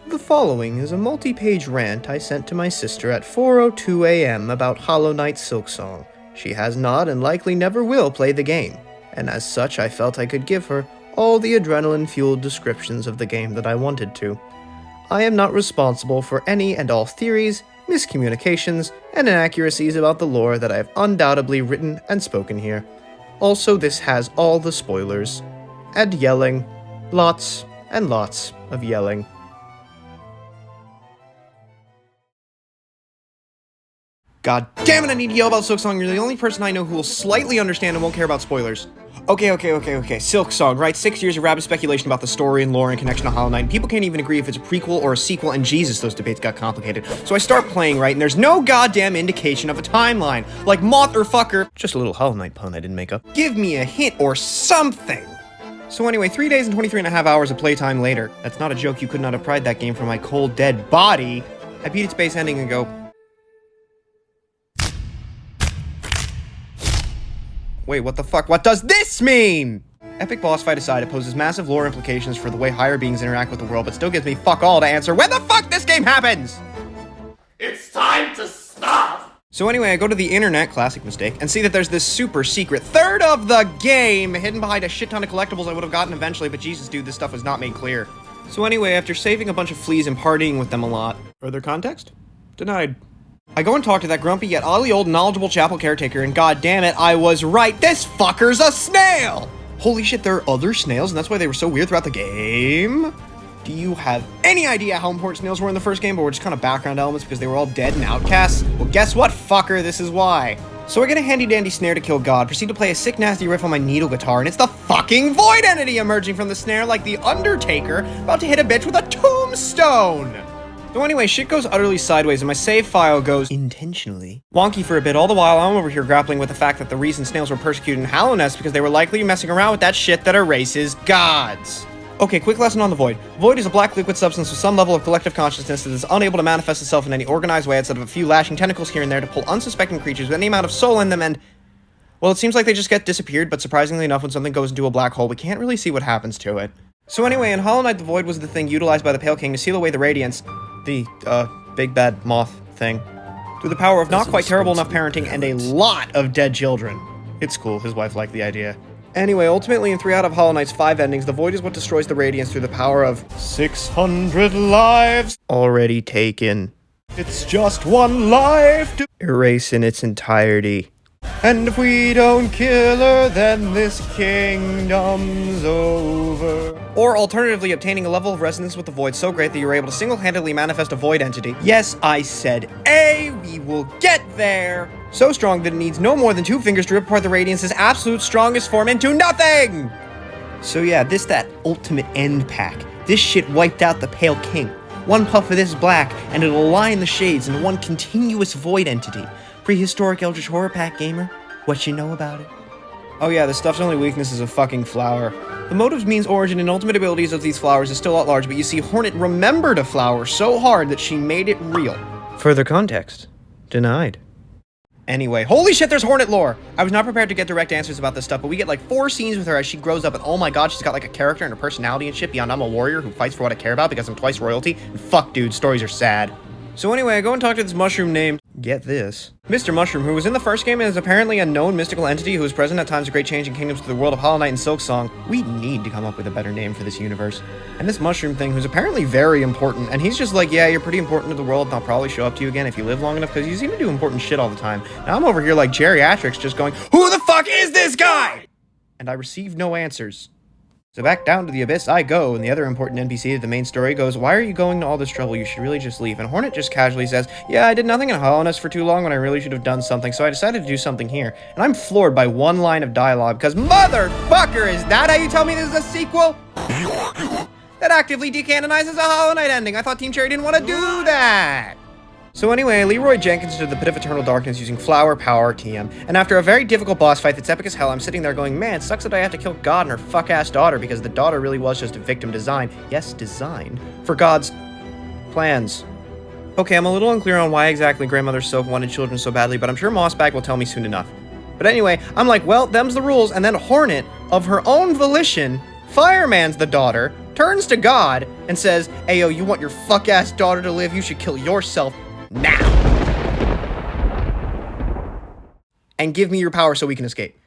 The following is a multi-page rant I sent to my sister at 4:02 AM about Hollow Knight Silksong. She has not and likely never will play the game, and as such I felt I could give her all the adrenaline-fueled descriptions of the game that I wanted to. I am not responsible for any and all theories, miscommunications, and inaccuracies about the lore that I have undoubtedly written and spoken here. Also, this has all the spoilers. And yelling. Lots and lots of yelling. God damn it, I need to yell about Silksong. You're the only person I know who will slightly understand and won't care about spoilers. Okay. Silksong, right? 6 years of rabid speculation about the story and lore and connection to Hollow Knight, and people can't even agree if it's a prequel or a sequel, and Jesus, those debates got complicated. So I start playing, right, and there's no goddamn indication of a timeline. Like moth or fucker. Just a little Hollow Knight pun I didn't make up. Give me a hint or something! So anyway, 3 days and 23.5 hours of playtime later. That's not a joke, you could not have pried that game from my cold, dead body. I beat its base ending and go, wait, what the fuck? What does this mean? Epic boss fight aside, it poses massive lore implications for the way higher beings interact with the world, but still gives me fuck all to answer when the fuck this game happens! It's time to stop! So anyway, I go to the internet, classic mistake, and see that there's this super secret third of the game hidden behind a shit ton of collectibles I would have gotten eventually, but Jesus dude, this stuff was not made clear. So anyway, after saving a bunch of fleas and partying with them a lot, further context? Denied. I go and talk to that grumpy yet oddly old knowledgeable chapel caretaker, and god damn it, I was right, this fucker's a snail! Holy shit, there are other snails, and that's why they were so weird throughout the game? Do you have any idea how important snails were in the first game, but were just kind of background elements because they were all dead and outcasts? Well, guess what, fucker, this is why. So I get a handy-dandy snare to kill God, proceed to play a sick nasty riff on my needle guitar, and it's the fucking void entity emerging from the snare like the Undertaker about to hit a bitch with a tombstone! So anyway, shit goes utterly sideways and my save file goes intentionally wonky for a bit, all the while I'm over here grappling with the fact that the reason snails were persecuted in Hollow Knight is because they were likely messing around with that shit that erases gods. Okay, quick lesson on the Void. Void is a black liquid substance with some level of collective consciousness that is unable to manifest itself in any organized way outside of a few lashing tentacles here and there to pull unsuspecting creatures with any amount of soul in them and... well, it seems like they just get disappeared, but surprisingly enough, when something goes into a black hole, we can't really see what happens to it. So anyway, in Hollow Knight, the Void was the thing utilized by the Pale King to seal away the Radiance, the, big bad moth thing, through the power of not quite terrible enough parenting and a lot of dead children. It's cool, his wife liked the idea. Anyway, ultimately in 3 out of Hollow Knight's 5 endings, the Void is what destroys the Radiance through the power of 600 lives already taken. It's just one life to erase in its entirety. And if we don't kill her, then this kingdom's over. Or alternatively, obtaining a level of resonance with the Void so great that you're able to single-handedly manifest a Void entity. Yes, I said A, we will get there. So strong that it needs no more than 2 fingers to rip apart the Radiance's absolute strongest form into nothing! So yeah, that ultimate end pack. This shit wiped out the Pale King. One puff of this black, and it'll align the shades in one continuous Void entity. Prehistoric Eldritch Horror Pack gamer, what you know about it? Oh yeah, the stuff's only weakness is a fucking flower. The motives, means, origin, and ultimate abilities of these flowers is still at large, but you see Hornet remembered a flower so hard that she made it real. Further context. Denied. Anyway, holy shit, there's Hornet lore! I was not prepared to get direct answers about this stuff, but we get like 4 scenes with her as she grows up, and oh my god, she's got like a character and a personality and shit beyond I'm a warrior who fights for what I care about because I'm twice royalty, and fuck dude, stories are sad. So anyway, I go and talk to this mushroom named, get this, Mr. Mushroom, who was in the first game and is apparently a known mystical entity who is present at times of great change in kingdoms to the world of Hollow Knight and Silksong. We need to come up with a better name for this universe. And this mushroom thing, who's apparently very important, and he's just like, yeah, you're pretty important to the world, and I'll probably show up to you again if you live long enough, because you seem to do important shit all the time. Now I'm over here like geriatrics just going, who the fuck is this guy? And I receive no answers. So back down to the Abyss I go, and the other important NPC of the main story goes, why are you going to all this trouble? You should really just leave. And Hornet just casually says, yeah, I did nothing in Hollow Knight for too long when I really should have done something, so I decided to do something here. And I'm floored by one line of dialogue, because motherfucker, is that how you tell me this is a sequel? That actively decanonizes a Hollow Knight ending. I thought Team Cherry didn't want to do that. So anyway, Leroy Jenkins to the pit of eternal darkness using flower power TM, and after a very difficult boss fight that's epic as hell, I'm sitting there going, man, it sucks that I have to kill God and her fuck-ass daughter because the daughter really was just a victim design, yes, design, for God's plans. Okay, I'm a little unclear on why exactly Grandmother Soap wanted children so badly, but I'm sure Mossbag will tell me soon enough. But anyway, I'm like, well, them's the rules, and then Hornet, of her own volition, firemans the daughter, turns to God, and says, "Ayo, you want your fuck-ass daughter to live? You should kill yourself now. And give me your power so we can escape."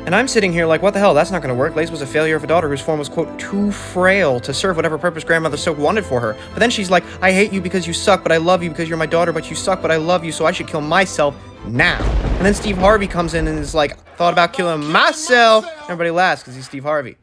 And I'm sitting here like, what the hell, that's not gonna work. Lace was a failure of a daughter whose form was, quote, too frail to serve whatever purpose Grandmother Silk wanted for her. But then she's like, "I hate you because you suck, but I love you because you're my daughter, but you suck, but I love you, so I should kill myself now." And then Steve Harvey comes in and is like, "Thought about killing myself." Everybody laughs because he's Steve Harvey.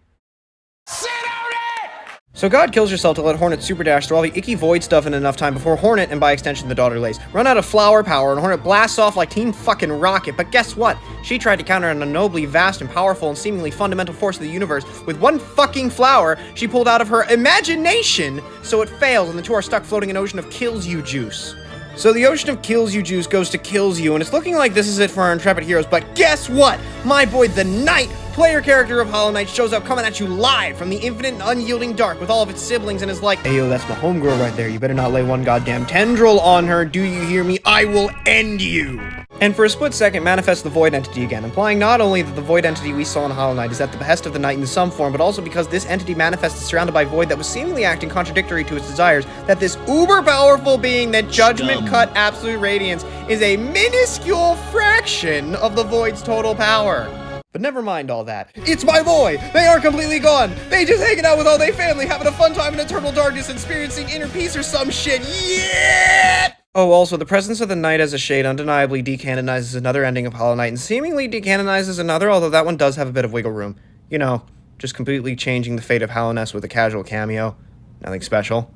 So God kills herself to let Hornet super dash through all the icky void stuff in enough time before Hornet, and by extension the daughter Lace, run out of flower power, and Hornet blasts off like Team fucking Rocket. But guess what? She tried to counter an unknowably vast and powerful and seemingly fundamental force of the universe with one fucking flower she pulled out of her imagination, so it fails, and the two are stuck floating in an ocean of kills you juice. So the ocean of kills you juice goes to kills you, and it's looking like this is it for our intrepid heroes, but guess what? My boy the Knight, player character of Hollow Knight, shows up coming at you live from the infinite and unyielding dark with all of its siblings and is like, "Hey yo, that's my homegirl right there. You better not lay one goddamn tendril on her. Do you hear me? I will end you." And for a split second manifests the Void Entity again, implying not only that the Void Entity we saw in Hollow Knight is at the behest of the Knight in some form, but also because this entity manifested surrounded by Void that was seemingly acting contradictory to its desires, that this uber-powerful being that Judgment cut Absolute Radiance is a minuscule fraction of the Void's total power. But never mind all that. It's my boy! They are completely gone! They just hanging out with all their family, having a fun time in eternal darkness, experiencing inner peace or some shit. Yeah! Oh, also, the presence of the Knight as a shade undeniably decanonizes another ending of Hollow Knight and seemingly decanonizes another, although that one does have a bit of wiggle room. You know, just completely changing the fate of Hallowness with a casual cameo. Nothing special.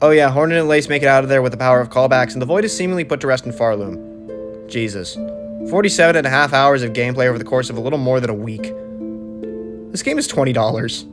Oh yeah, Hornet and Lace make it out of there with the power of callbacks, and the Void is seemingly put to rest in Farloom. Jesus. 47.5 hours of gameplay over the course of a little more than a week. This game is $20.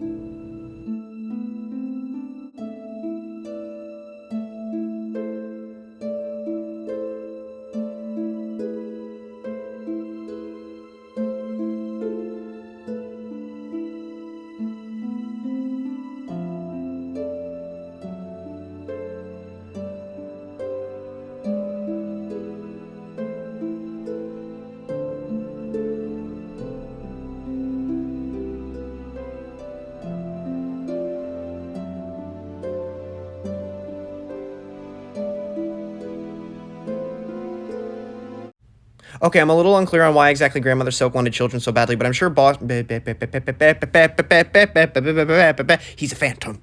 Okay, I'm a little unclear on why exactly Grandmother Silk wanted children so badly, but I'm sure Boss... He's a phantom.